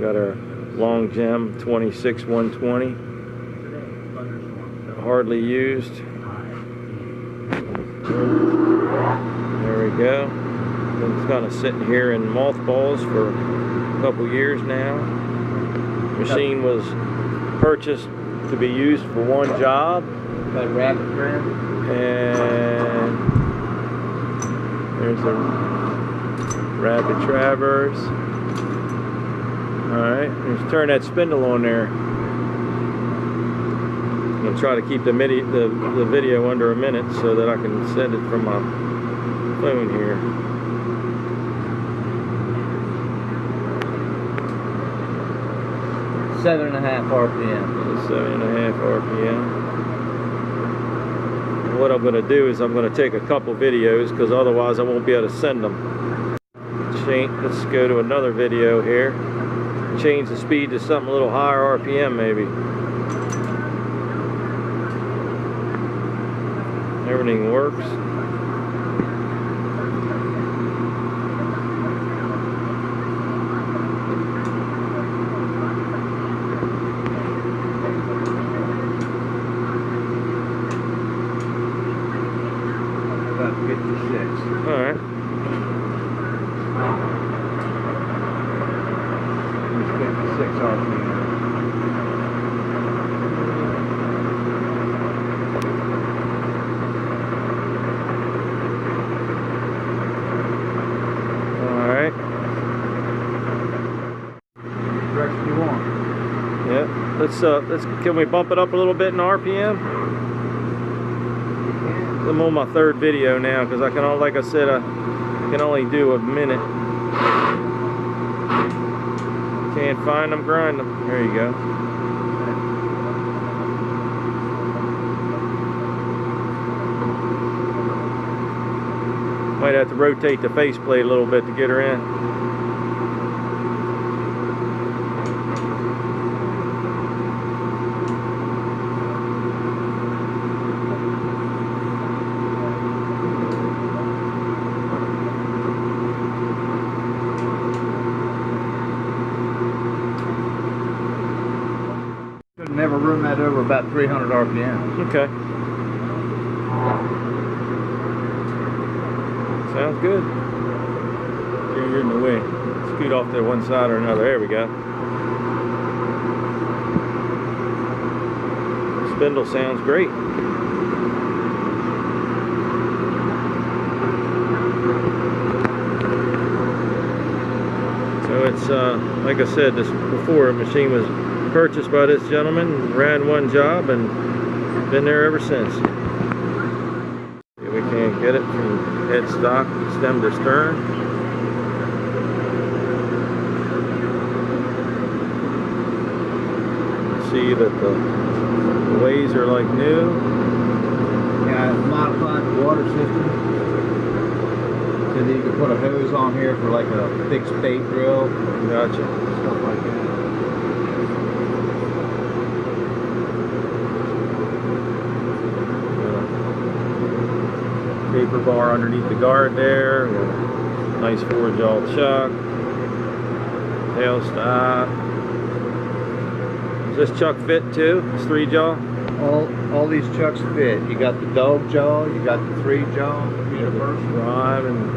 Got our Longem 26120, hardly used. There we go. It's kind of sitting here in mothballs for a couple years now. The machine was purchased to be used for one job. Got a rapid trim. And there's a rapid traverse. Alright, let's turn that spindle on there. I'm going to try to keep the video under a minute so that I can send it from my phone here. Seven and a half RPM. 7.5 RPM. What I'm going to do is I'm going to take a couple videos because otherwise I won't be able to send them. Let's go to another video here. Change the speed to something a little higher RPM maybe. Everything works. About 56. All right. 56 RPM. Direction you want. Yeah. Let's can we bump it up a little bit in RPM? I'm on my third video now because I can, like I said, I can only do a minute. Can't find them, grind them. There you go. Might have to rotate the faceplate a little bit to get her in. Never run that over about 300 RPM. Okay. Sounds good. You're in the way. Scoot off to one side or another. There we go. The spindle sounds great. So it's like I said this before, the machine was purchased by this gentleman, ran one job, and been there ever since. We can't get it from headstock, stem to stern. See that the ways are like new. Yeah, it's modified the water system. So that you can put a hose on here for like a fixed bait drill. Gotcha. Stuff like that. Paper bar underneath the guard there. Nice 4-jaw chuck. Tail stop. Does this chuck fit too? It's 3-jaw? All these chucks fit. You got the dog jaw, you got the 3-jaw, universal. Drive and